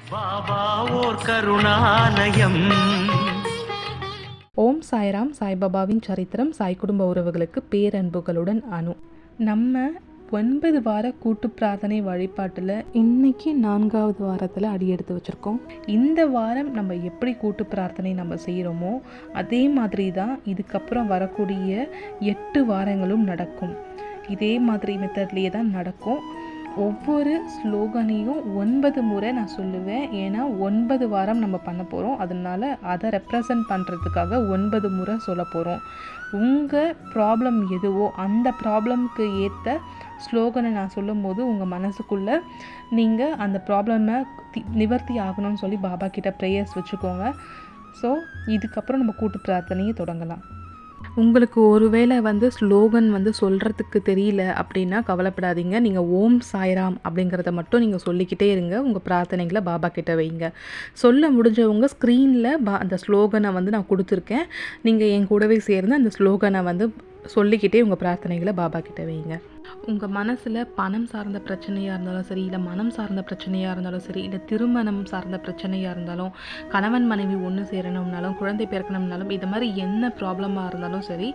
பாபா ஓர் கருணாலயம். ஓம் சாய்ராம். சாய்பாபாவின் சரித்திரம். சாய் குடும்ப உறவுகளுக்கு பேரன்புகளுடன் அனு. நம்ம 9 வார கூட்டு பிரார்த்தனை வழிபாட்டில் இன்னைக்கு 4வது வாரத்தில் அடி எடுத்து வச்சுருக்கோம். இந்த வாரம் நம்ம எப்படி கூட்டு பிரார்த்தனை நம்ம செய்கிறோமோ அதே மாதிரி தான் இதுக்கப்புறம் வரக்கூடிய 8 வாரங்களும் நடக்கும். இதே மாதிரி மெத்தட்லேயே தான் நடக்கும். ஒவ்வொரு ஸ்லோகனையும் 9 முறை நான் சொல்லுவேன். ஏன்னா 9 வாரம் நம்ம பண்ண போகிறோம். அதனால் அதை ரெப்ரசன்ட் பண்ணுறதுக்காக 9 முறை சொல்ல போகிறோம். உங்கள் ப்ராப்ளம் எதுவோ அந்த ப்ராப்ளம்க்கு ஏற்ற ஸ்லோகனை நான் சொல்லும் போது உங்கள் மனசுக்குள்ளே நீங்கள் அந்த ப்ராப்ளமை நிவர்த்தி ஆகணும்னு சொல்லி பாபா கிட்ட ப்ரேயர்ஸ் வச்சுக்கோங்க. ஸோ இதுக்கப்புறம் நம்ம கூட்டு பிரார்த்தனையை தொடங்கலாம். உங்களுக்கு ஒருவேளை ஸ்லோகன் சொல்கிறதுக்கு தெரியல அப்படின்னா கவலைப்படாதீங்க. நீங்கள் ஓம் சாய்ராம் அப்படிங்கிறத மட்டும் நீங்கள் சொல்லிக்கிட்டே இருங்க. உங்கள் பிரார்த்தனைகளை பாபா கிட்ட வைங்க. சொல்ல முடிஞ்சவங்க ஸ்க்ரீனில் அந்த ஸ்லோகனை நான் கொடுத்துருக்கேன். நீங்கள் என் கூடவே சேர்ந்து அந்த ஸ்லோகனை சொல்லிக்கிட்டே உங்கள் பிரார்த்தனைகளை பாபா கிட்ட வைங்க. உங்கள் மனசில் பணம் சார்ந்த பிரச்சனையாக இருந்தாலும் சரி, இல்லை மனம் சார்ந்த பிரச்சனையாக இருந்தாலும் சரி, இல்லை திருமணம் சார்ந்த பிரச்சனையாக இருந்தாலும், கணவன் மனைவி ஒன்று சேரணும்னாலும், குழந்தை பிறக்கணும்னாலும், இது மாதிரி என்ன ப்ராப்ளமாக இருந்தாலும் சரி,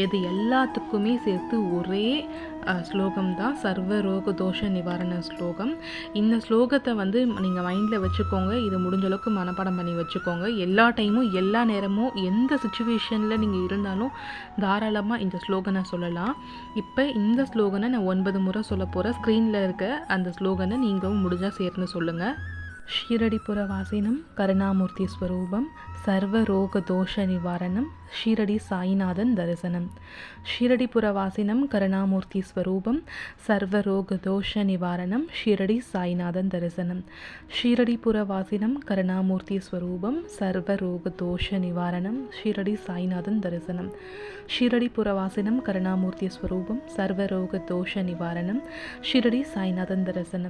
எது எல்லாத்துக்குமே சேர்த்து ஒரே ஸ்லோகம் தான் சர்வ ரோக தோஷ நிவாரண ஸ்லோகம். இந்த ஸ்லோகத்தை நீங்கள் மைண்டில் வச்சுக்கோங்க. இது முடிஞ்ச அளவுக்கு மனப்பாடம் பண்ணி வச்சுக்கோங்க. எல்லா டைமும் எல்லா நேரமும் எந்த சுச்சுவேஷனில் நீங்கள் இருந்தாலும் தாராளமாக இந்த ஸ்லோகனை சொல்லலாம். இப்போ இந்த ஸ்லோகனை நான் 9 முறை சொல்ல போகிறேன். ஸ்க்ரீனில் இருக்க அந்த ஸ்லோகனை நீங்களும் முடிஞ்சால் சேர்ந்து சொல்லுங்கள். ஷீரடிபுர வாசினம் கருணாமூர்த்தி ஸ்வரூபம் சர்வ ரோக தோஷ நிவாரணம் ஷீரடி சாய்நாதன் தரிசனம். ஷீரடிபுர வாசினம் கருணாமூர்த்தி ஸ்வரூபம் சர்வ ரோக தோஷ நிவாரணம் ஷீரடி சாய்நாதன் தரிசனம். ஷீரடிபுர வாசினம் கருணாமூர்த்தி ஸ்வரூபம் சர்வ ரோக தோஷ நிவாரணம் ஷீரடி சாய்நாதன் தரிசனம். ஷீரடிபுர வாசினம் கருணாமூர்த்தி ஸ்வரூபம் சர்வ ரோக தோஷ நிவாரணம் ஷீரடி சாய்நாதன் தரிசனம்.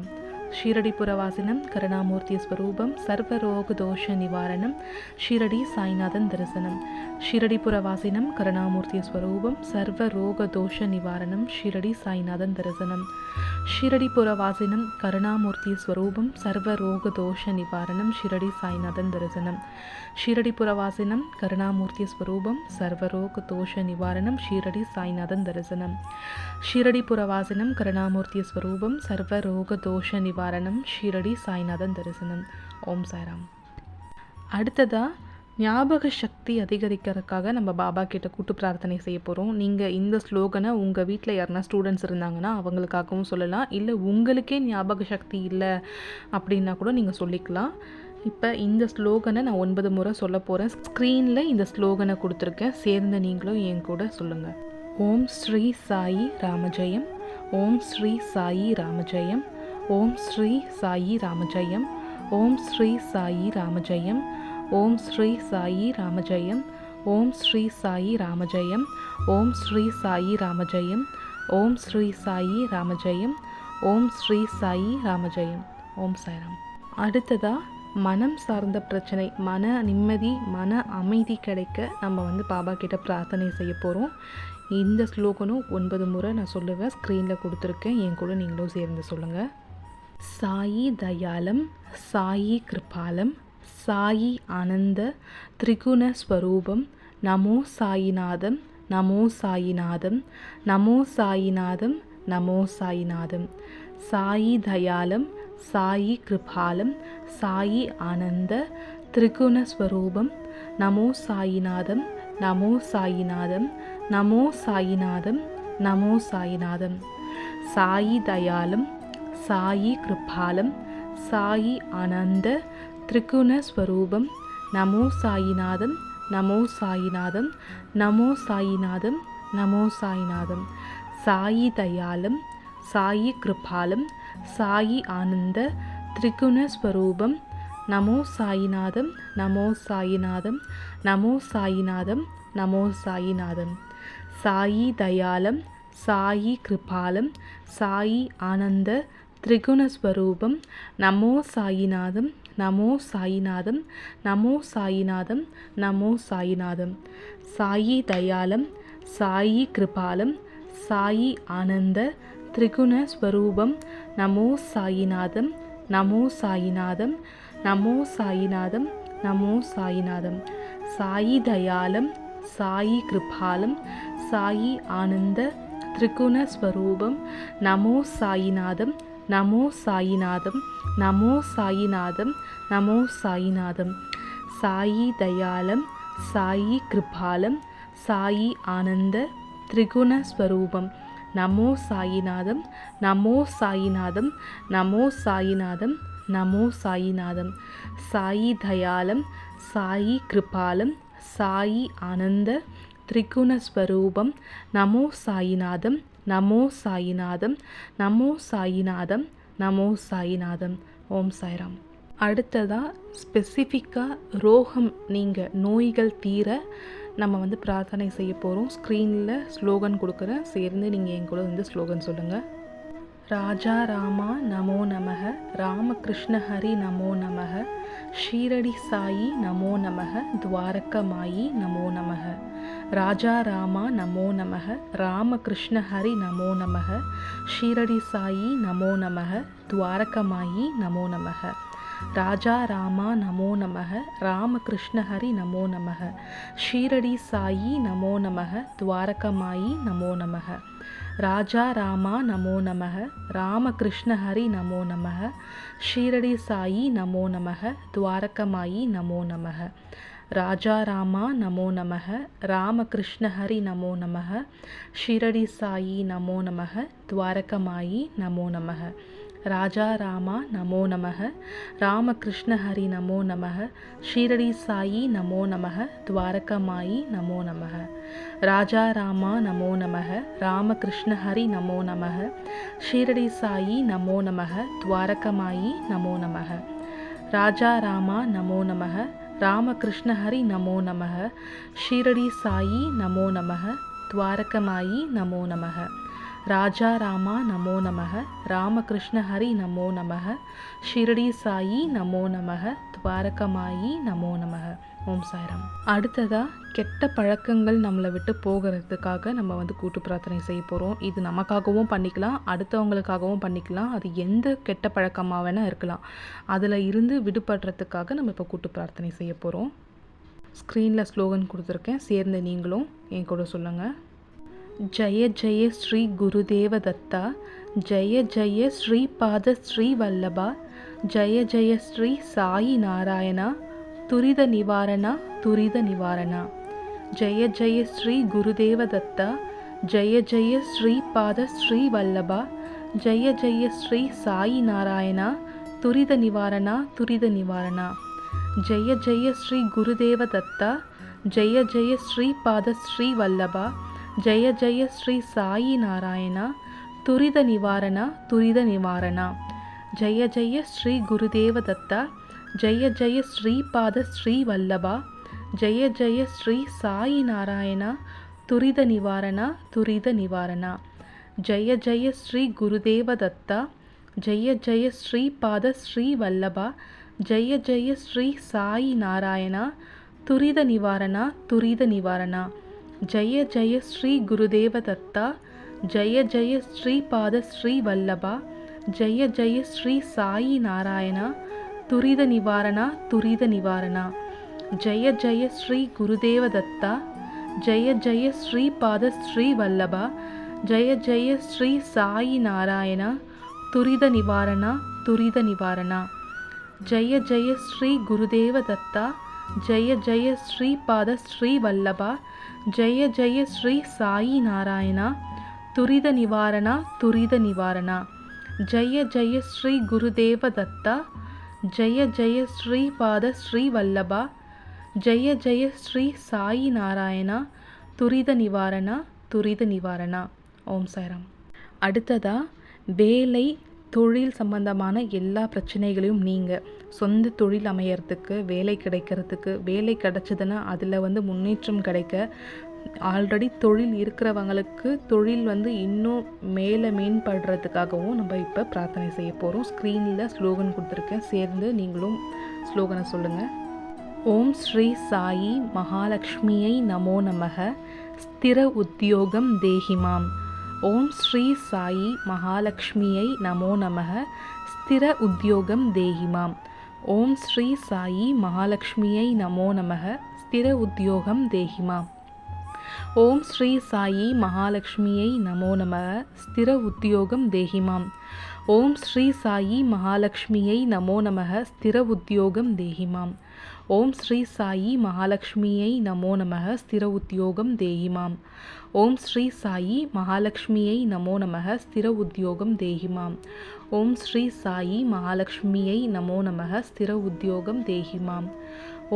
ஷீரடிபுர வாசினம் கருணாமூர்த்தி ஸ்வரூபம் சர்வ ரோக தோஷ நிவாரணம் ஷீரடி சாய்நாதன் தரிசனம். ஷீரடிபுர வாசினம் கருணாமூர்த்தி ஸ்வரூபம் சர்வ ரோக தோஷ நிவாரணம் ஷீரடி சாய்நாதன் தரிசனம். ஷீரடிபுர வாசினம் கருணாமூர்த்தி ஸ்வரூபம் சர்வ ரோக தோஷ நிவாரணம் ஷீரடி சாய்நாதன் தரிசனம். ஷீரடிபுர வாசினம் கருணாமூர்த்தி ஸ்வரூபம் சர்வ ரோக தோஷ நிவாரணம் ஷீரடி சாய்நாதன் தரிசனம். ஷீரடிபுர வாசினம் கருணாமூர்த்தி ஸ்வரூபம் சர்வ ரோக தோஷ நிவாரணம் ஷீரடி சாய்நாதன் தரிசனம். ஓம் சாய்ராம். அடுத்ததாக ஞாபக சக்தி அதிகரிக்கிறதுக்காக நம்ம பாபா கிட்ட கூட்டு பிரார்த்தனை செய்ய போகிறோம். நீங்கள் இந்த ஸ்லோகனை உங்கள் வீட்டில் யாருனா ஸ்டூடெண்ட்ஸ் இருந்தாங்கன்னா அவங்களுக்காகவும் சொல்லலாம். இல்லை உங்களுக்கே ஞாபக சக்தி இல்லை அப்படின்னா கூட நீங்கள் சொல்லிக்கலாம். இப்போ இந்த ஸ்லோகனை நான் 9 முறை சொல்ல போகிறேன். ஸ்க்ரீனில் இந்த ஸ்லோகனை கொடுத்துருக்கேன். சேர்ந்து நீங்களும் என் கூட சொல்லுங்கள். ஓம் ஸ்ரீ சாயி ராமஜெயம். ஓம் ஸ்ரீ சாயி ராமஜெயம். ஓம் ஸ்ரீ சாயி ராமஜெயம். ஓம் ஸ்ரீ சாயி ராமஜெயம். ஓம் ஸ்ரீ சாயி ராமஜெயம். ஓம் ஸ்ரீ சாயி ராமஜெயம். ஓம் ஸ்ரீ சாயி ராமஜெயம். ஓம் ஸ்ரீ சாயி ராமஜெயம். ஓம் ஸ்ரீ சாயி ராமஜெயம். ஓம் சாய்ராம். அடுத்ததாக மனம் சார்ந்த பிரச்சனை, மன நிம்மதி, மன அமைதி கிடைக்க நம்ம பாபா கிட்ட பிரார்த்தனை செய்ய போகிறோம். இந்த ஸ்லோகனும் 9 முறை நான் சொல்லுவேன். ஸ்க்ரீனில் கொடுத்துருக்கேன். என் கூட நீங்களும் சேர்ந்து சொல்லுங்கள். சாயி தயாலம், சாயி கிருபாலம், சாயி ஆனந்த திரிகுண ஸ்வரூபம், நமோ சாயிநாதம், நமோ சாயிநாதம், நமோ சாயிநாதம், நமோ சாயிநாதம். சாயி தயாலம், சாயி கிருபாலம், சாயி ஆனந்த திரிகுண ஸ்வரூபம், நமோ சாயிநாதம், நமோ சாயிநாதம், நமோ சாயிநாதம், நமோ சாயிநாதம். சாயி தயாலம், சாயி கிருபாலம், சாயி ஆனந்த திரிகுண ஸ்வரூபம், நமோ சாயிநாதம், நமோ சாயிநாதம், நமோ சாயிநாதம், நமோ சாயிநாதம். சாயி தயாலம், சாயி கிருபாலம், சாயி ஆனந்த திரிகுண ஸ்வரூபம், நமோ சாயிநாதம், நமோ சாயிநாதம், நமோ சாயிநாதம், நமோ சாயிநாதம். சாயி தயாலம், சாயி கிருபாலம், சாயி ஆனந்த திரிகுண ஸ்வரூபம், நமோ சாயிநாதம், நமோ சாயிநாதம், நமோ சாயிநாதம், நமோ சாயிநாதம். சாயி தயாலம், சாயி கிருபாலம், சாயி ஆனந்த திரிகுண ஸ்வரூபம், நமோ சாயிநாதம், நமோ சாயிநாதம், நமோ சாயிநாதம், நமோ சாயிநாதம். சாயி தயாலம், சாயி கிருபாலம், சாயி ஆனந்த திரிகுண ஸ்வரூபம், நமோ சாயிநாதம், நமோ சாயிநாதம், நமோ சாயிநாதம், நமோ சாயிநாதம். சாயி தயாலம், சாயி கிருபாலம், சாயி ஆனந்த திரிகுண ஸ்வரூபம், நமோ சாயிநாதம், நமோ சாயிநாதம், நமோ சாயிநாதம், நமோ சாயிநாதம். சாயி தயாலம், சாயி கிருபாலம், சாயி ஆனந்த திரிகுண ஸ்வரூபம், நமோ சாயிநாதம், நமோ சாயிநாதம், நமோ சாயிநாதம், நமோ சாயிநாதம். ஓம் சாய்ராம். அடுத்ததாக ஸ்பெசிஃபிக்காக ரோகம் நீங்கள் நோய்கள் தீர நம்ம வந்து பிரார்த்தனை செய்ய போகிறோம். ஸ்க்ரீனில் ஸ்லோகன் கொடுக்குறேன், சேர்ந்து நீங்கள் என் கூட வந்து ஸ்லோகன் சொல்லுங்கள். ராஜா ராமா நமோ நமக, ராமகிருஷ்ண ஹரி நமோ நமக, ஷீரடி சாயி நமோ நமக, துவாரகமாயி நமோ நமக. ராஜா ராமா நமோ நமக, ராமகிருஷ்ண ஹரி நமோ நமக, ஷீரடி சாயி நமோ நமக, துவாரகமாயி நமோ நமக. ராஜா ராமா நமோ நமக, ராமகிருஷ்ண ஹரி நமோ நமக, ஷீரடி சாயி நமோ நமக, துவாரகமாயி நமோ நமக. ராஜா ராமா நமோ நமக, ராமகிருஷ்ண ஹரி நமோ நமக, ஷீரடி சாயி நமோ நமக, துவாரகமாயி நமோ நமக. ராஜா ராமா நமோ நமக, ராமகிருஷ்ண ஹரி நமோ நமக, ஷீரடி சாயி நமோ நமக, துவாரகமாயி நமோ நமக. ராஜா ராமா நமோ நமக, ராமகிருஷ்ண ஹரி நமோ நமக, ஷீரடி சாயி நமோ நமக, துவாரகமாயி நமோ நமக. ராஜா ராமா நமோ நமக, ராமகிருஷ்ண ஹரி நமோ நமக, ஷீரடி சாயி நமோ நமக, துவாரகமாயி நமோ நமக. ராஜா ராமா நமோ நமக, ராமகிருஷ்ண ஹரி நமோ நமக, ஷீரடி சாயி நமோ நமக, துவாரகமாயி நமோ நமக. ராஜா ராமா நமோ நமக, ராமகிருஷ்ண ஹரி நமோ நமக, ஷீரடி சாயி நமோ நமக, துவாரகமாயி நமோ நமக. ஓம் சாய்ராம். அடுத்ததாக கெட்ட பழக்கங்கள் நம்மளை விட்டு போகிறதுக்காக நம்ம வந்து கூட்டு பிரார்த்தனை செய்ய போகிறோம். இது நமக்காகவும் பண்ணிக்கலாம், அடுத்தவங்களுக்காகவும் பண்ணிக்கலாம். அது எந்த கெட்ட பழக்கமாக வேணால் இருக்கலாம். அதில் இருந்து விடுபடுறதுக்காக நம்ம இப்போ கூட்டு பிரார்த்தனை செய்ய போகிறோம். ஸ்க்ரீனில் ஸ்லோகன் கொடுத்துருக்கேன், சேர்ந்து நீங்களும் என் கூட சொல்லுங்கள். ஜய ஜய ஸ்ரீ குருதேவ தத்தா, ஜய ஜய ஸ்ரீ பாத ஸ்ரீ வல்லபா, ஜய ஜய ஸ்ரீ சாயி நாராயணா, துரித நிவாரணா துரித நிவாரணா. ஜய ஜய ஸ்ரீ குருதேவ தத்தா, ஜய ஜய ஸ்ரீ பாத ஸ்ரீ வல்லபா, ஜய ஜய ஸ்ரீ சாயி நாராயணா, துரித நிவாரணா துரித நிவாரணா. ஜய ஜய ஸ்ரீ குருதேவ தத்தா, ஜய ஜய ஸ்ரீ பாத ஸ்ரீ வல்லபா, ஜய ஜய ஸ்ரீ சாயி நாராயணா, துரித நிவாரணா துரித நிவாரணா. ஜய ஜய ஸ்ரீ குருதேவ தத்தா, ஜய ஜய ஸ்ரீ பாத ஸ்ரீ வல்லபா, ஜய ஜய ஸ்ரீ சாயி நாராயணா, துரித நிவாரணா துரித நிவாரணா. ஜய ஜய ஸ்ரீ குருதேவ தத்தா, ஜய ஜய ஸ்ரீ பாத ஸ்ரீ வல்லபா, ஜய ஜய ஸ்ரீ சாயி நாராயணா, துரித நிவாரணா துரித நிவாரணா. ஜய ஜய ஸ்ரீ குருதேவ தத்தா, ஜய ஜய ஸ்ரீ பாத ஸ்ரீ வல்லபா, ஜய ஜய ஸ்ரீ சாயி நாராயணா, துரித நிவாரணா துரித நிவாரணா. ஜய ஜய ஸ்ரீ குருதேவ தத்தா, ஜய ஜய ஸ்ரீ பாத ஸ்ரீ வல்லபா, ஜய ஜய ஸ்ரீ சாயி நாராயணா, துரித நிவாரணா துரித நிவாரணா. ஜய ஜய ஸ்ரீ குருதேவ தத்தா, ஜய ஜய ஸ்ரீ பாத ஸ்ரீ வல்லபா, ஜய ஜய ஸ்ரீ சாயி நாராயணா, துரித நிவாரணா துரித நிவாரணா. ஜய ஜய ஸ்ரீ குருதேவ தத்தா, ஜய ஜய ஸ்ரீ பாத ஸ்ரீ வல்லபா, ஜய ஜய ஸ்ரீ சாயி நாராயணா, துரித நிவாரணா துரித நிவாரணா. ஓம் சாய்ராம். அடுத்ததாக வேலை தொழில் சம்பந்தமான எல்லா பிரச்சனைகளையும் நீங்கள் சொந்த தொழில் அமையறதுக்கு, வேலை கிடைக்கிறதுக்கு, வேலை கிடச்சிதுன்னா அதில் வந்து முன்னேற்றம் கிடைக்க, ஆல்ரெடி தொழில் இருக்கிறவங்களுக்கு தொழில் வந்து இன்னும் மேலே மேம்படுறதுக்காகவும் நம்ம இப்போ பிரார்த்தனை செய்ய போகிறோம். ஸ்க்ரீனில் ஸ்லோகன் கொடுத்துருக்கேன், சேர்ந்து நீங்களும் ஸ்லோகனை சொல்லுங்கள். ஓம் ஸ்ரீ சாயி மகாலட்சுமியை நமோ நமக, ஸ்திர உத்தியோகம் தேஹிமாம். ஓம் ஸ்ரீ சாயி மகாலட்சுமியை நமோ நமக, ஸ்திர உத்யோகம் தேஹிமாம். ஓம் ஸ்ரீ சாயி மகாலட்சுமியை நமோ நமக. ஸ்திர உத்யோகம் தேஹிமாம். ஓம் ஸ்ரீ சாயி மகாலட்சுமியை நமோ நமக. ஸ்திர உத்யோகம் தேஹிமாம். ஓம் ஸ்ரீ சாயி மகாலட்சுமியை நமோ நமக. ஸ்திர உத்யோகம் தேஹிமாம். ஓம் ஸ்ரீ சாயி மகாலட்சுமியை நமோ நமக. ஸ்திர உத்யோகம் தேஹிமாம். ஓம் ஸ்ரீ சாயி மகாலட்சுமியை நமோ நமக. ஸ்திர உத்யோகம் தேஹிமாம். ஓம் ஸ்ரீ சாயி மகாலட்சுமியை நமோ நமக. ஸ்திர உத்யோகம் தேஹிமாம்.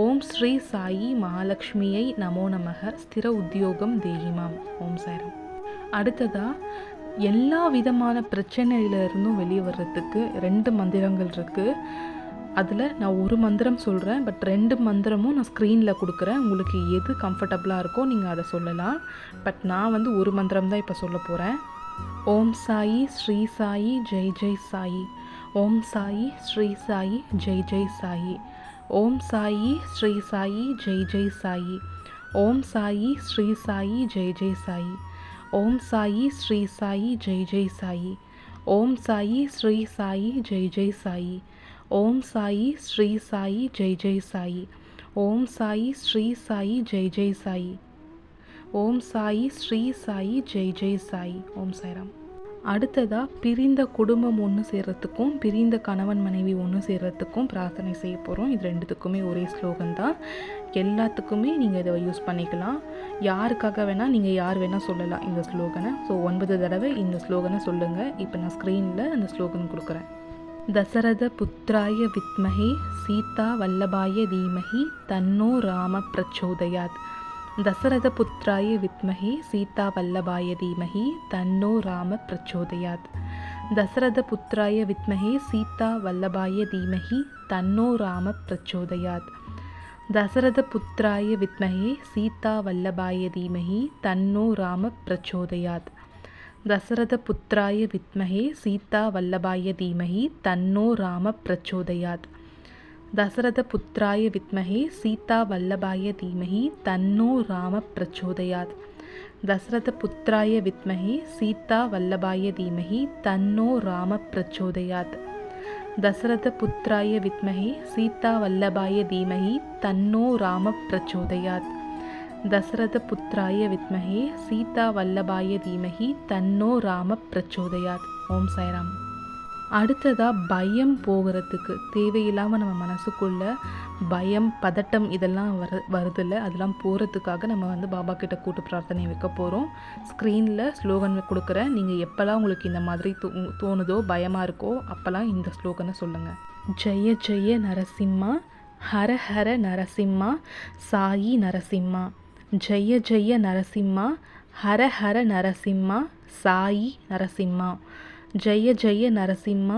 ஓம் ஸ்ரீ சாயி மகாலட்சுமியை நமோ நமக. ஸ்திர உத்யோகம் தேஹிமாம். ஓம் சாய்ராம். அடுத்ததாக எல்லா விதமான பிரச்சனையிலிருந்தும் வெளியே வர்றதுக்கு 2 மந்திரங்கள் இருக்குது. அதில் நான் ஒரு மந்திரம் சொல்கிறேன், பட் 2 மந்திரமும் நான் ஸ்க்ரீனில் கொடுக்குறேன். உங்களுக்கு எது கம்ஃபர்டபுளாக இருக்கோ நீங்கள் அதை சொல்லலாம். பட் நான் ஒரு மந்திரம் தான் இப்போ சொல்ல போகிறேன். ஓம் சாயி ஸ்ரீ சாயி ஜெய் ஜெய் சாயி. ஓம் சாயி ஸ்ரீ சாயி ஜெய் ஜெய் சாயி. ஓம் சாயி ஸ்ரீ சாயி ஜெய் ஜெய் சாயி. ஓம் சாயி ஸ்ரீ சாயி ஜெய் ஜெய் சாயி. ஓம் சாயி ஸ்ரீ சாயி ஜெய் ஜெய் சாயி. ஓம் சாயி ஸ்ரீ சாயி ஜெய் ஜெய் சாயி. ஓம் சாயி ஸ்ரீ சாயி ஜெய் ஜெய் சாயி. ஓம் சாயி ஸ்ரீ சாயி ஜெய் ஜெய் சாயி. ஓம் சாயி ஸ்ரீ சாயி ஜெய் ஜெய் சாயி. ஓம் சாய்ராம். அடுத்ததாக பிரிந்த குடும்பம் ஒன்று சேர்கிறதுக்கும் பிரிந்த கணவன் மனைவி ஒன்று சேர்கிறதுக்கும் பிரார்த்தனை செய்ய போகிறோம். இது 2த்துக்குமே ஒரே ஸ்லோகன் தான். எல்லாத்துக்குமே நீங்கள் இதை யூஸ் பண்ணிக்கலாம். யாருக்காக வேணால் நீங்கள் யார் வேணால் சொல்லலாம் இந்த ஸ்லோகனை. ஸோ 9 தடவை இந்த ஸ்லோகனை சொல்லுங்கள். இப்போ நான் ஸ்க்ரீனில் அந்த ஸ்லோகன் கொடுக்குறேன். தசரத புத்திராய வித்மஹே சீதா வல்லபாய தீமஹி தன்னோ ராம பிரச்சோதயாத். தசரத புத்திராய வித்மஹே சீதா வல்லபாய தீமஹி தன்னோ ராம பிரச்சோதயாத். தசரத புத்திராய வித்மஹே சீதா வல்லபாய தீமஹி தன்னோ ராம பிரச்சோதயாத். தசரத புத்திராய வித்மஹே சீதா வல்லபாய தீமஹி தன்னோ ராம பிரச்சோதயாத். தசரத புத்திராய வித்மஹே சீதா வல்லபாய தீமஹி தன்னோ ராம பிரச்சோதயாத். தசரத புத்திராய வித்மஹே சீதா வல்லபாய தீமஹி தன்னோ ராம பிரச்சோதயாத். தசரத புத்திராய வித்மஹே சீதா வல்லபாய தீமஹி தன்னோ ராம பிரச்சோதயாத். தசரத புத்திராய வித்மஹே சீதா வல்லபாய தீமஹி தன்னோ ராம பிரச்சோதயாத். தசரத புத்திராய வித்மஹே சீதா வல்லபாய தீமஹி தன்னோ ராம பிரச்சோதயாத். ஓம் சாய்ராம். அடுத்ததாக பயம் போகிறதுக்கு, தேவையில்லாமல் நம்ம மனசுக்குள்ள பயம் பதட்டம் இதெல்லாம் வருதில்ல, அதெல்லாம் போகிறதுக்காக நம்ம பாபா கிட்ட கூட்டு பிரார்த்தனை வைக்க போகிறோம். ஸ்க்ரீனில் ஸ்லோகன் கொடுக்குறேன். நீங்கள் எப்போல்லாம் உங்களுக்கு இந்த மாதிரி தோணுதோ பயமாக இருக்கோ அப்போல்லாம் இந்த ஸ்லோகனை சொல்லுங்கள். ஜெய ஜெய நரசிம்மா ஹர ஹர நரசிம்மா சாயி நரசிம்மா. ஜெய ஜெய நரசிம்மா ஹர ஹர நரசிம்மா சாயி நரசிம்மா. ஜெய ஜெய நரசிம்மா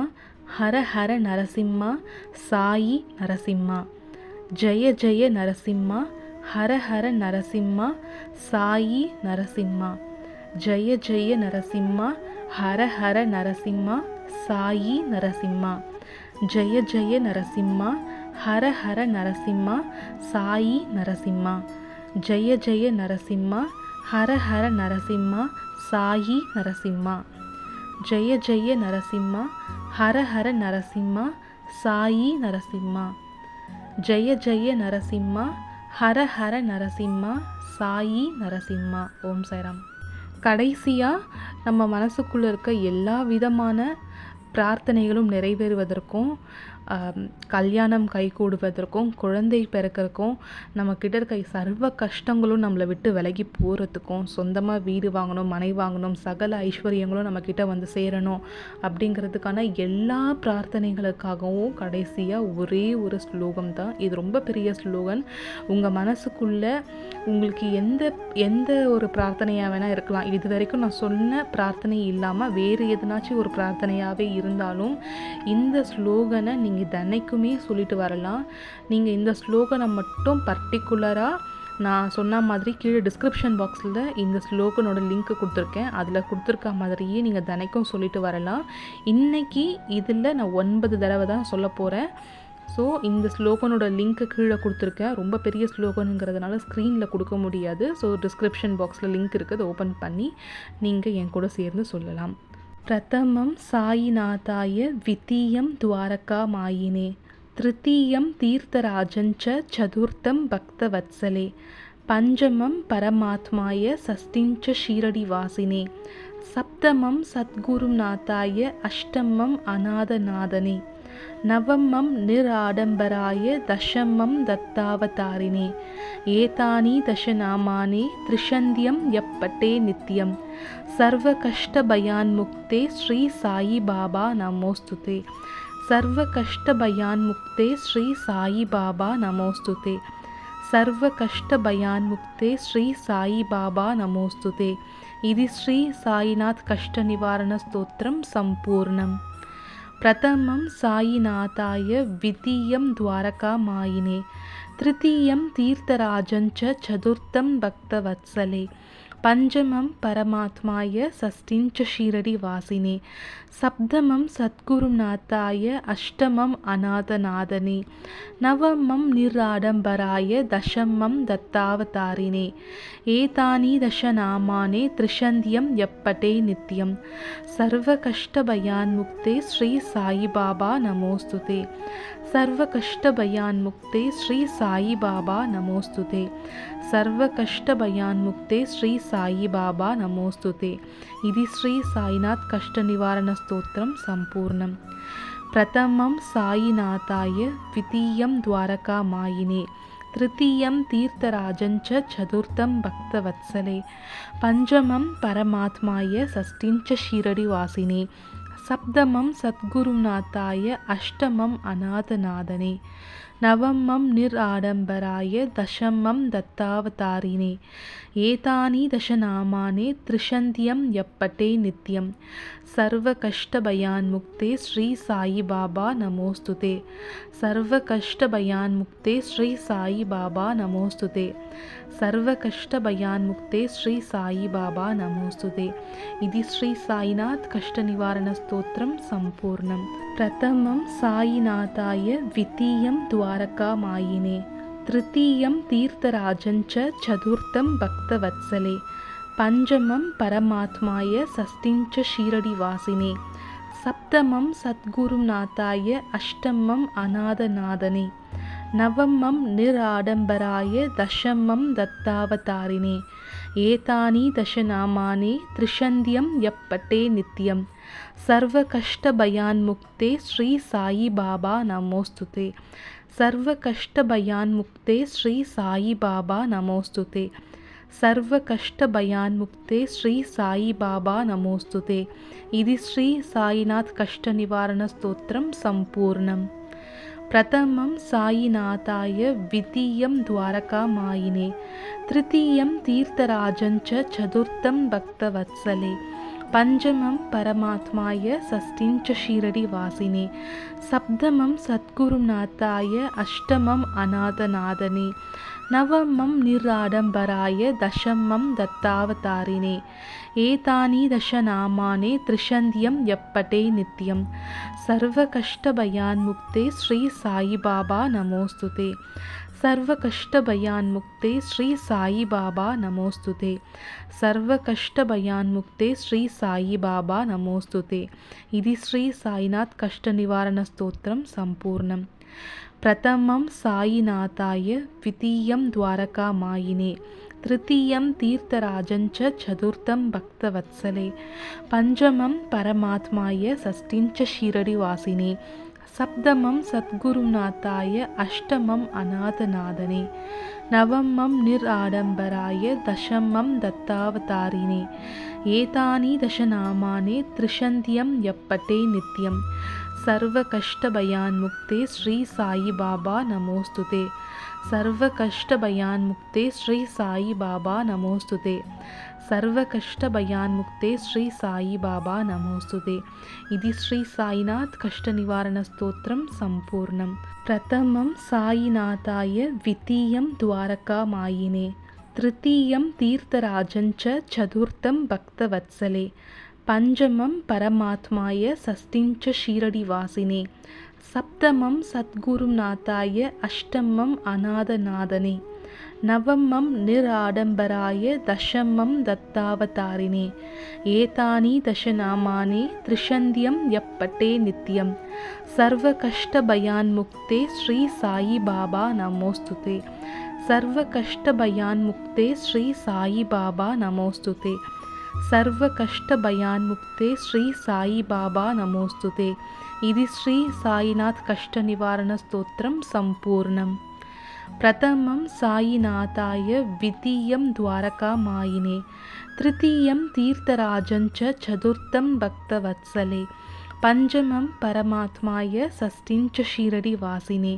ஹர ஹர நரசிம்மா சாயி நரசிம்மா. ஜெய ஜெய நரசிம்மா ஹர ஹர நரசிம்மா சாயி நரசிம்மா. ஜெய ஜெய நரசிம்மா ஹர ஹர நரசிம்மா சாயி நரசிம்மா. ஜெய ஜெய நரசிம்மா ஹர ஹர நரசிம்மா சாயி நரசிம்மா. ஜெய ஜெய நரசிம்மா ஹர ஹர நரசிம்மா சாயி நரசிம்மா. ஜெய ஜெய நரசிம்மா ஹர ஹர நரசிம்மா சாயி நரசிம்மா. ஜெய ஜெய நரசிம்மா ஹர ஹர நரசிம்மா சாயி நரசிம்மா. ஓம் சாய்ராம். கடைசியாக நம்ம மனசுக்குள்ளே இருக்க எல்லா விதமான பிரார்த்தனைகளும் நிறைவேறுவதற்கும், கல்யாணம் கைகூடுவதற்கும், குழந்தை பிறக்கிறதுக்கும், நம்மக்கிட்ட இருக்க சர்வ கஷ்டங்களும் நம்மளை விட்டு விலகி போகிறதுக்கும், சொந்தமாக வீடு வாங்கணும், மனை வாங்கணும், சகல ஐஸ்வர்யங்களும் நம்மக்கிட்ட வந்து சேரணும் அப்படிங்கிறதுக்கான எல்லா பிரார்த்தனைகளுக்காகவும் கடைசியாக ஒரே ஒரு ஸ்லோகம் தான். இது ரொம்ப பெரிய ஸ்லோகன். உங்கள் மனசுக்குள்ளே உங்களுக்கு எந்த ஒரு பிரார்த்தனையாக வேணால் இருக்கலாம். இது வரைக்கும் நான் சொன்ன பிரார்த்தனை இல்லாமல் வேறு எதுனாச்சும் ஒரு பிரார்த்தனையாகவே இருந்தாலும் இந்த ஸ்லோகனை நீங்கள் தினைக்குமே சொல்லிட்டு வரலாம். நீங்கள் இந்த ஸ்லோகனை மட்டும் பர்டிகுலராக நான் சொன்ன மாதிரி கீழே டிஸ்கிரிப்ஷன் பாக்ஸில் இந்த ஸ்லோகனோட லிங்க்கு கொடுத்துருக்கேன். அதில் கொடுத்துருக்க மாதிரியே நீங்கள் தினைக்கும் சொல்லிட்டு வரலாம். இன்றைக்கி இதில் நான் 9 தடவை தான் சொல்ல போகிறேன். ஸோ இந்த ஸ்லோகனோட லிங்க்கு கீழே கொடுத்துருக்கேன். ரொம்ப பெரிய ஸ்லோகனுங்கிறதுனால ஸ்க்ரீனில் கொடுக்க முடியாது. ஸோ டிஸ்கிரிப்ஷன் பாக்ஸில் லிங்க் இருக்குது, அதை ஓப்பன் பண்ணி நீங்கள் என் கூட சேர்ந்து சொல்லலாம். प्रथमं साईनाथाय, द्वितीयं द्वारकामायिने, तृतीयं तीर्थराजञ्च, चतुर्थं भक्तवत्सले, पञ्चमं परमात्माय, षष्ठिञ्च शीरडिवासिने, सप्तमं सद्गुरुनाथाय, अष्टमम् अनाथनाथने, नवमं निराडम्बराय, दशमं दत्तावतारिणे। एतानि दशनामानि त्रिशन्त्यं यप्पटे नित्यं, सर्वकष्टभयान्मुक्ते श्री साई बाबा नमोस्तुते। सर्वकष्टभयान्मुक्ते श्री साई बाबा नमोस्तुते। सर्वकष्टभयान्मुक्ते श्री साई बाबा नमोस्तुते। इति श्री साईनाथ कष्टनिवारण स्तोत्रं सम्पूर्णम्। प्रथमं साईनाथाय, द्वितीयं द्वारकामायिने, तृतीयं तीर्थराजञ्च, चतुर्थं भक्तवत्सले, पञ्चमं परमात्माय, षष्ठिञ्च शीरडिवासिने, सप्तमं सद्गुरुनाथाय, अष्टमम् अनाथनाथने, नवमं निराडम्बराय, दशमं दत्तावतारिणे। एतानि दशनामानि त्रिशन्त्यं यप्पटे नित्यं, सर्वकष्टभयान्मुक्ते श्री साई बाबा नमोस्तुते। सर्वकष्टभयान्मुक्ते श्री साई बाबा नमोस्तुते। सर्वकष्टभयान्मुक्ते श्री साई बाबा नमोस्तुते। इति श्री साईनाथ कष्टनिवारण स्तोत्रं सम्पूर्णम्। प्रथमं साईनाथाय, द्वितीयं द्वारकामायिने, तृतीयं तीर्थराजञ्च, चतुर्थं भक्तवत्सले, पञ्चमं परमात्माय, षष्ठिञ्च शीरडिवासिने, सप्तमं सद्गुरुनाथाय, अष्टमम् अनाथनाथने, नवमं निराडम्बराय, दशमं दत्तावतारिणे। एतानि दशनामानि त्रिशन्त्यं यप्पटे नित्यं, सर्वकष्टभयान्मुक्ते श्री साई बाबा नमोस्तुते। सर्वकष्टभयान्मुक्ते श्री साई बाबा नमोस्तुते। सर्वकष्टभयान्मुक्ते श्री साई बाबा नमोस्तुते। इति श्री साईनाथ कष्टनिवारण स्तोत्रं सम्पूर्णम्। प्रथमं साईनाथाय, द्वितीयं द्वारकामायिने, तृतीयं तीर्थराजञ्च, चतुर्थं भक्तवत्सले, पञ्चमं परमात्माय, षष्ठिञ्च शीरडिवासिने, सप्तमं सद्गुरुनाथाय, अष्टमम् अनाथनाथने, नवमं निराडम्बराय, दशमं दत्तावतारिणे। एतानि दशनामानि त्रिशन्त्यं यप्पटे नित्यं, सर्वकष्टभयान्मुक्ते श्री साई बाबा नमोस्तुते। सर्वकष्टभयान्मुक्ते श्री साई बाबा नमोस्तुते। सर्वकष्टभयान्मुक्ते श्री साई बाबा नमोस्तुते। इति श्री साईनाथ कष्टनिवारण स्तोत्रं सम्पूर्णम्। प्रथमं साईनाथाय, द्वितीयं द्वारकामायिने, तृतीयं तीर्थराजञ्च, चतुर्थं भक्तवत्सले, पञ्चमं परमात्माय, षष्ठिञ्च शीरडिवासिने, सप्तमं सद्गुरुनाथाय, अष्टमम् अनाथनाथने, नवमं निराडम्बराय, दशमं दत्तावतारिणे। एतानि दशनामानि त्रिशन्त्यं यप्पटे नित्यं, सर्वकष्टभयान्मुक्ते श्री साई बाबा नमोस्तुते। सर्वकष्टभयान्मुक्ते श्री साई बाबा नमोस्तुते। सर्वकष्टभयान्मुक्ते श्री साई बाबा नमोस्तुते। इति श्री साईनाथ कष्टनिवारण स्तोत्रं सम्पूर्णम्। प्रथमं साईनाथाय, द्वितीयं द्वारकामायिने, तृतीयं तीर्थराजञ्च, चतुर्थं भक्तवत्सले, पञ्चमं परमात्माय, षष्ठिञ्च शीरडिवासिने, सप्तमं सद्गुरुनाथाय, अष्टमम् अनाथनाथने, नवमं निराडम्बराय, दशमं दत्तावतारिणे। एतानि दशनामानि त्रिशन्त्यं यप्पटे नित्यं, सर्वकष्टभयान्मुक्ते श्री साई बाबा नमोस्तुते। सर्वकष्टभयान्मुक्ते श्री साई बाबा नमोस्तुते। सर्वकष्टभयान्मुक्ते श्री साई बाबा नमोस्तुते। इति श्री साईनाथ कष्टनिवारण स्तोत्रं सम्पूर्णम्। प्रथमं साईनाथाय, द्वितीयं द्वारकामायिने, तृतीयं तीर्थराजञ्च, चतुर्थं भक्तवत्सले, पञ्चमं परमात्माय, षष्ठिञ्च शीरडिवासिने, सप्तमं सद्गुरुनाथाय, अष्टमम् अनाथनाथने, நவமம் நிராடம்பராய தசமம் தத்தாவதாரினே ஏதானி தசநாமானி த்ரிஷந்தியம் யப்பட்டே நித்யம் சர்வ கஷ்ட பயான்முக்தே ஸ்ரீ சாயி பாபா நமோஸ்துதே சர்வ கஷ்ட பயான்முக்தே ஸ்ரீ சாயி பாபா நமோஸ்துதே சர்வ கஷ்ட பயான்முக்தே ஸ்ரீ சாயி பாபா நமோஸ்துதே. இது ஸ்ரீ சாயிநாத் கஷ்ட நிவாரண ஸ்தோத்திரம் சம்பூர்ணம். பிரதமம் சாயிநாதாய விதீயம் துவாரகா மாயினே திருத்தீயம் தீர்த்தராஜஞ்ச சதுர்த்தம் பக்தவத்சலே பஞ்சமம் பரமாத்மாய சஷ்டிஞ்ச ஷீரடி வாசினே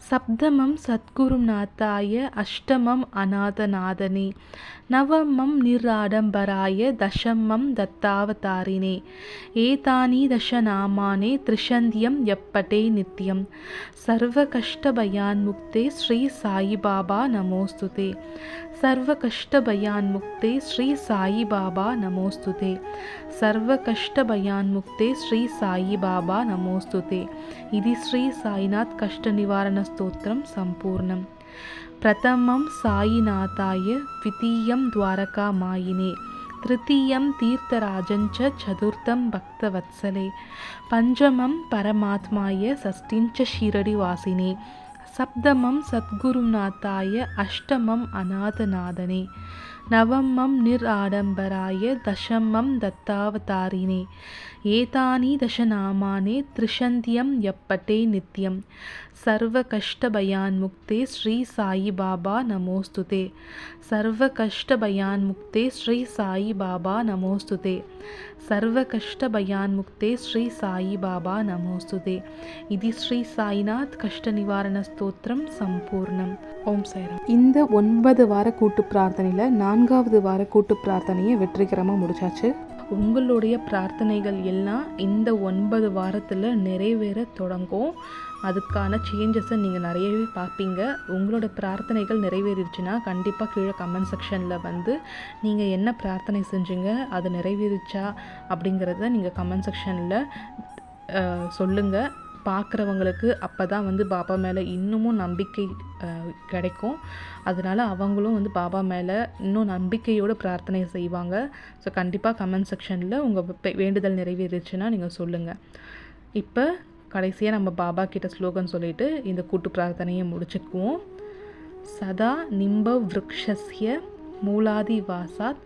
சப்தமம் சத்குருநாத்தாய அஷ்டமம் அநாதநாதனே நவமம் நிராடம்பராய தசமம் தத்தாவதாரினே ஏதானி தசநாமானே த்ரிஷந்தியம் யப்பட்டே நித்யம் சர்வ கஷ்ட பயான்முக்தே ஸ்ரீ சாயி பாபா நமோஸ்துதே சர்வ கஷ்ட பயான்முக்தே ஸ்ரீ சாயி பாபா நமோஸ்துதே சர்வ கஷ்ட பயான்முக்தே ஸ்ரீ சாயி பாபா நமோஸ்துதே. இது ஸ்ரீ சாயிநாத் கஷ்ட நிவாரண ஸ்தோத்திரம் சம்பூர்ணம். பிரதமம் சாயிநாதாய விதீயம் துவாரகா மாயினே திருத்தீயம் தீர்த்தராஜஞ்ச சதுர்த்தம் பக்தவத்சலே பஞ்சமம் பரமாத்மாய சஷ்டிஞ்ச ஷீரடி வாசினே சப்தமம் சத்குருநாத்தாய அஷ்டமம் அநாதநாதனே நவமம் நிராடம்பராய தசமம் தத்தாவதாரினே ஏதானி தசநாமானே த்ரிஷந்தியம் யப்பட்டே நித்யம் சர்வ கஷ்ட பயான்முக்தே ஸ்ரீ சாயி பாபா நமோஸ்துதே சர்வ கஷ்ட பயான்முக்தே ஸ்ரீ சாயி பாபா நமோஸ்துதே சர்வ கஷ்ட பயான்முக்தே ஸ்ரீ சாயி பாபா நமோஸ்துதே. இது ஸ்ரீ சாயிநாத் கஷ்ட நிவாரண ஸ்தோத்திரம் சம்பூர்ணம். ஓம் சாய்ராம். இந்த 9 வார கூட்டு பிரார்த்தனையில் 4வது வார கூட்டு பிரார்த்தனையை வெற்றிகரமாக முடிச்சாச்சு. உங்களுடைய பிரார்த்தனைகள் எல்லாம் இந்த 9 வாரத்தில் நிறைவேற தொடங்கும். அதுக்கான சேஞ்சஸை நீங்கள் நிறையவே பார்ப்பீங்க. உங்களோட பிரார்த்தனைகள் நிறைவேறிடுச்சுன்னா கண்டிப்பாக கீழே கமெண்ட் செக்ஷனில் வந்து நீங்கள் என்ன பிரார்த்தனை செஞ்சீங்க, அது நிறைவேறிச்சா அப்படிங்கிறத நீங்கள் கமெண்ட் செக்ஷனில் சொல்லுங்கள். பார்க்குறவங்களுக்கு அப்போ தான் வந்து பாபா மேலே இன்னமும் நம்பிக்கை கிடைக்கும். அதனால் அவங்களும் வந்து பாபா மேலே இன்னும் நம்பிக்கையோடு பிரார்த்தனை செய்வாங்க. ஸோ கண்டிப்பாக கமெண்ட் செக்ஷனில் உங்கள் வேண்டுதல் நிறைவேறிச்சுன்னா நீங்கள் சொல்லுங்கள். இப்போ கடைசியாக நம்ம பாபா கிட்ட ஸ்லோகன் சொல்லிவிட்டு இந்த கூட்டு பிரார்த்தனையை முடிச்சுக்குவோம். சதா நிம்ப விருக்ஷஸ்ய மூலாதி வாசாத்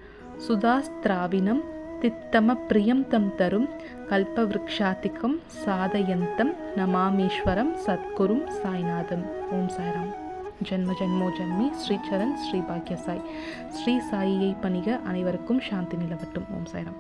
சுதாஸ்திராவினம் தித்தம பிரியம் தம் தரும் கல்பவ்ருக்ஷாதிகம் சாதயந்தம் நமாமீஸ்வரம் சத்குரும் சாய்நாதம். ஓம் சாய்ராம். ஜென்ம ஜென்மோ ஜென்மி ஸ்ரீ சரண் ஸ்ரீ பாக்ய சாய். ஸ்ரீ சாயியை பணிக அனைவருக்கும் சாந்தி நிலவட்டும். ஓம் சாய்ராம்.